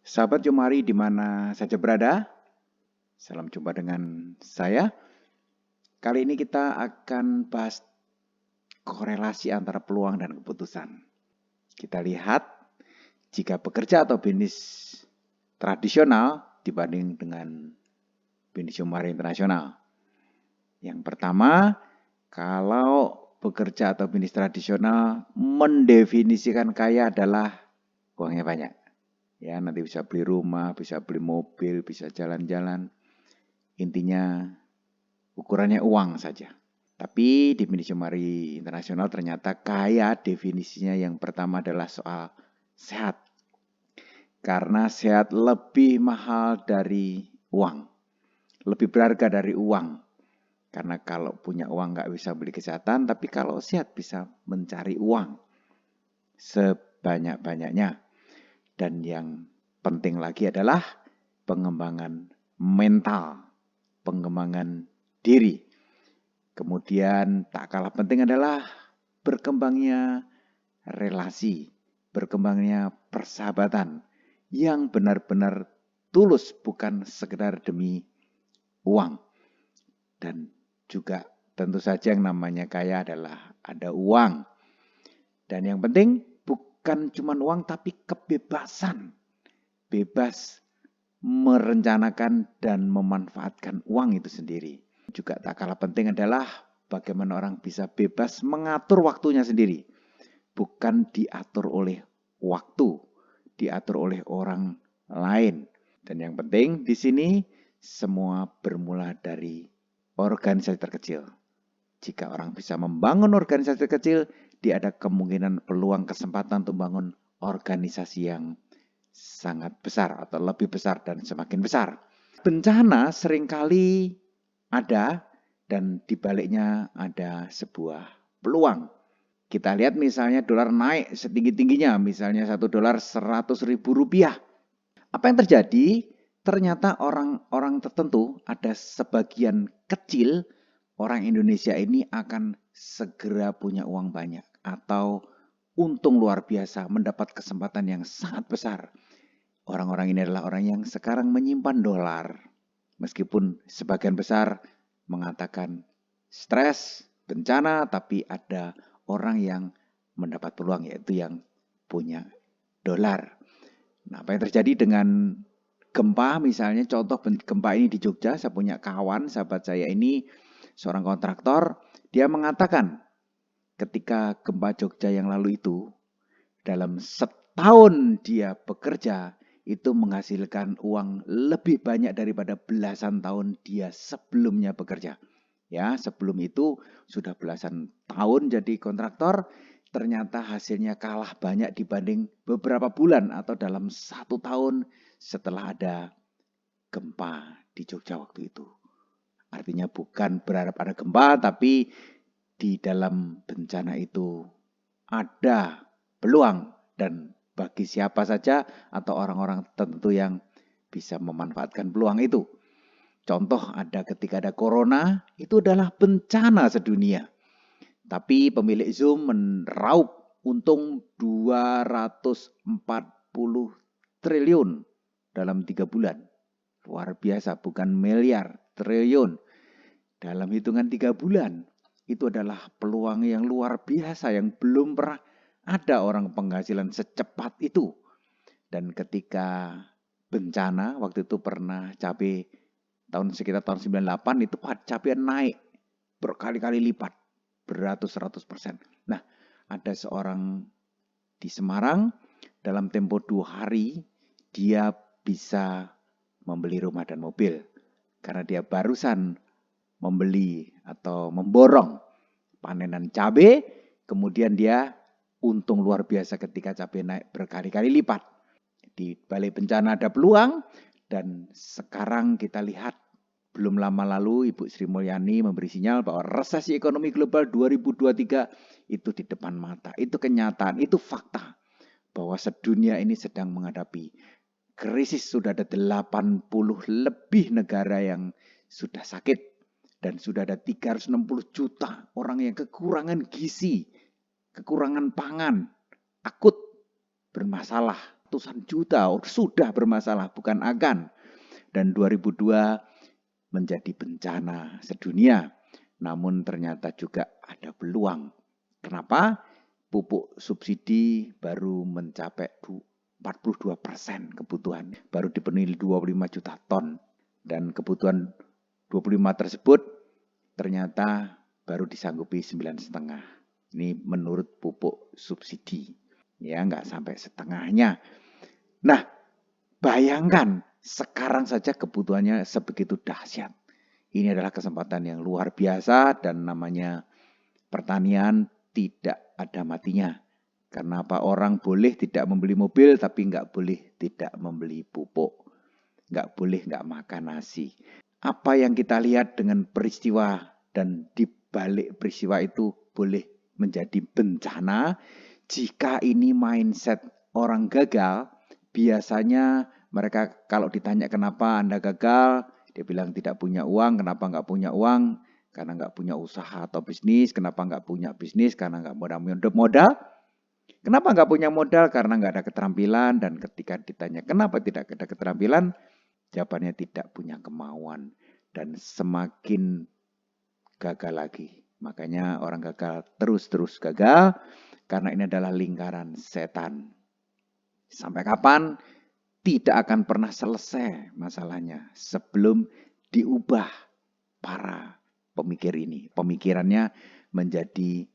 Sahabat Jumari di mana saja berada, salam jumpa dengan saya. Kali ini kita akan bahas korelasi antara peluang dan keputusan. Kita lihat jika bekerja atau bisnis tradisional dibanding dengan bisnis Jumari internasional. Yang pertama, kalau bekerja atau bisnis tradisional mendefinisikan kaya adalah uangnya banyak. Ya, nanti bisa beli rumah, bisa beli mobil, bisa jalan-jalan. Intinya ukurannya uang saja. Tapi di bisnis Jumari internasional ternyata kaya definisinya yang pertama adalah soal sehat. Karena sehat lebih mahal dari uang. Lebih berharga dari uang. Karena kalau punya uang nggak bisa beli kesehatan, tapi kalau sehat bisa mencari uang sebanyak-banyaknya. Dan yang penting lagi adalah pengembangan mental, pengembangan diri. Kemudian tak kalah penting adalah berkembangnya relasi, berkembangnya persahabatan yang benar-benar tulus, bukan sekedar demi uang. Dan juga tentu saja yang namanya kaya adalah ada uang. Dan yang penting bukan cuma uang tapi kebebasan. Bebas merencanakan dan memanfaatkan uang itu sendiri. Juga tak kalah penting adalah bagaimana orang bisa bebas mengatur waktunya sendiri. Bukan diatur oleh waktu, diatur oleh orang lain. Dan yang penting di sini semua bermula dari organisasi terkecil. Jika orang bisa membangun organisasi terkecil, dia ada kemungkinan peluang kesempatan untuk membangun organisasi yang sangat besar atau lebih besar dan semakin besar. Bencana seringkali ada dan dibaliknya ada sebuah peluang. Kita lihat misalnya dolar naik setinggi-tingginya, misalnya $1 100.000. Apa yang terjadi? Ternyata orang-orang tertentu, ada sebagian kecil orang Indonesia ini akan segera punya uang banyak atau untung luar biasa, mendapat kesempatan yang sangat besar. Orang-orang ini adalah orang yang sekarang menyimpan dolar. Meskipun sebagian besar mengatakan stres, bencana, tapi ada orang yang mendapat peluang, yaitu yang punya dolar. Nah, apa yang terjadi dengan gempa misalnya, contoh gempa ini di Jogja, saya punya kawan, sahabat saya ini seorang kontraktor, dia mengatakan ketika gempa Jogja yang lalu itu, dalam setahun dia bekerja, itu menghasilkan uang lebih banyak daripada belasan tahun dia sebelumnya bekerja. Ya, sebelum itu sudah belasan tahun jadi kontraktor, ternyata hasilnya kalah banyak dibanding beberapa bulan atau dalam 1 tahun setelah ada gempa di Jogja waktu itu. Artinya bukan berharap ada gempa, tapi di dalam bencana itu ada peluang, dan bagi siapa saja atau orang-orang tertentu yang bisa memanfaatkan peluang itu. Contoh ada ketika ada corona, itu adalah bencana sedunia. Tapi pemilik Zoom meraup untung 240 triliun dalam 3 bulan. Luar biasa, bukan miliar, triliun. Dalam hitungan 3 bulan. Itu adalah peluang yang luar biasa yang belum pernah ada orang penghasilan secepat itu. Dan ketika bencana, waktu itu pernah cabai sekitar tahun 98 itu cabai naik berkali-kali lipat, beratus-ratus%. Nah, ada seorang di Semarang, dalam tempo 2 hari, dia bisa membeli rumah dan mobil. Karena dia barusan membeli atau memborong panenan cabai, kemudian dia untung luar biasa ketika cabai naik berkali-kali lipat. Di balik bencana ada peluang, dan sekarang kita lihat belum lama lalu Ibu Sri Mulyani memberi sinyal bahwa resesi ekonomi global 2023 itu di depan mata. Itu kenyataan, itu fakta bahwa sedunia ini sedang menghadapi krisis. Sudah ada 80 lebih negara yang sudah sakit dan sudah ada 360 juta orang yang kekurangan gizi, kekurangan pangan, akut bermasalah. ratusan juta sudah bermasalah, bukan akan. Dan 2002 menjadi bencana sedunia. Namun ternyata juga ada peluang. Kenapa? Pupuk subsidi baru mencapai 42% kebutuhan. Baru dipenuhi 25 juta ton. Dan kebutuhan 25 tersebut ternyata baru disanggupi 9,5. Ini menurut pupuk subsidi. Ya, nggak sampai setengahnya. Nah, bayangkan sekarang saja kebutuhannya sebegitu dahsyat. Ini adalah kesempatan yang luar biasa dan namanya pertanian tidak ada matinya. Kenapa orang boleh tidak membeli mobil tapi nggak boleh tidak membeli pupuk. Nggak boleh nggak makan nasi. Apa yang kita lihat dengan peristiwa dan di balik peristiwa itu boleh menjadi bencana. Jika ini mindset orang gagal, biasanya mereka kalau ditanya kenapa Anda gagal, dia bilang tidak punya uang. Kenapa nggak punya uang? Karena nggak punya usaha atau bisnis. Kenapa nggak punya bisnis? Karena nggak modal. Kenapa nggak punya modal? Karena nggak ada keterampilan. Dan ketika ditanya kenapa tidak ada keterampilan, jawabannya tidak punya kemauan. Dan semakin gagal lagi. Makanya orang gagal terus gagal. Karena ini adalah lingkaran setan. Sampai kapan? Tidak akan pernah selesai masalahnya sebelum diubah para pemikir ini. Pemikirannya menjadi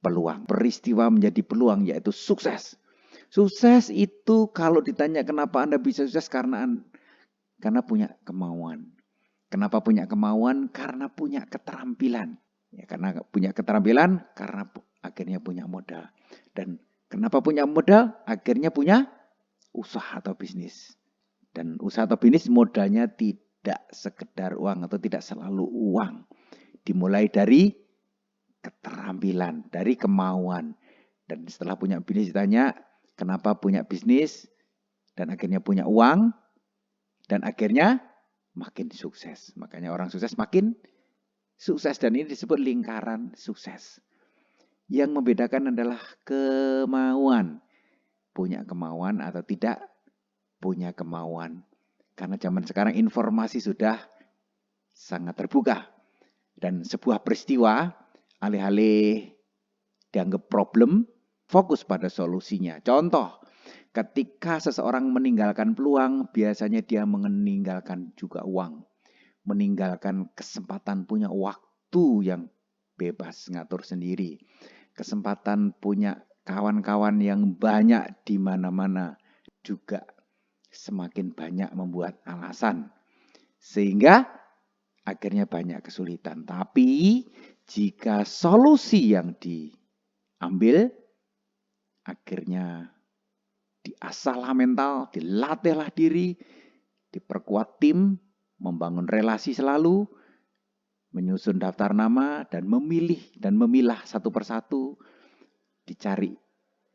peluang. Peristiwa menjadi peluang yaitu sukses. Sukses itu kalau ditanya kenapa Anda bisa sukses karena punya kemauan. Kenapa punya kemauan? Karena punya keterampilan. Ya, karena punya keterampilan, karena akhirnya punya modal. Dan kenapa punya modal? Akhirnya punya usaha atau bisnis. Dan usaha atau bisnis modalnya tidak sekedar uang atau tidak selalu uang. Dimulai dari keterampilan, dari kemauan. Dan setelah punya bisnis ditanya, kenapa punya bisnis? Dan akhirnya punya uang. Dan akhirnya makin sukses. Makanya orang sukses makin sukses. Dan ini disebut lingkaran sukses. Yang membedakan adalah kemauan. Punya kemauan atau tidak punya kemauan. Karena zaman sekarang informasi sudah sangat terbuka. Dan sebuah peristiwa, alih-alih dianggap problem, fokus pada solusinya. Contoh, ketika seseorang meninggalkan peluang, biasanya dia meninggalkan juga uang. Meninggalkan kesempatan punya waktu yang bebas ngatur sendiri. Kesempatan punya kawan-kawan yang banyak di mana-mana juga semakin banyak membuat alasan. Sehingga akhirnya banyak kesulitan. Tapi jika solusi yang diambil, akhirnya diasahlah mental, dilatihlah diri, diperkuat tim, membangun relasi selalu, menyusun daftar nama dan memilih dan memilah satu persatu, dicari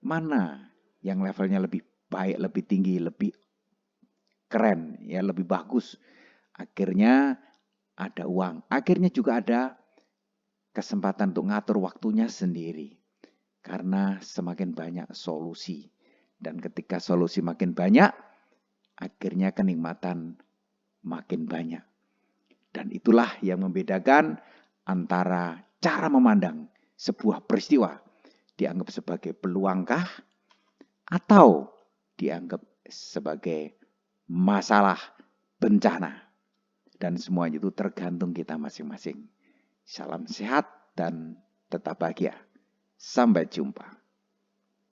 mana yang levelnya lebih baik, lebih tinggi, lebih keren, ya lebih bagus. Akhirnya ada uang, akhirnya juga ada kesempatan untuk ngatur waktunya sendiri. Karena semakin banyak solusi. Dan ketika solusi makin banyak, akhirnya kenikmatan makin banyak. Dan itulah yang membedakan antara cara memandang sebuah peristiwa dianggap sebagai peluangkah atau dianggap sebagai masalah bencana. Dan semuanya itu tergantung kita masing-masing. Salam sehat dan tetap bahagia. Sampai jumpa.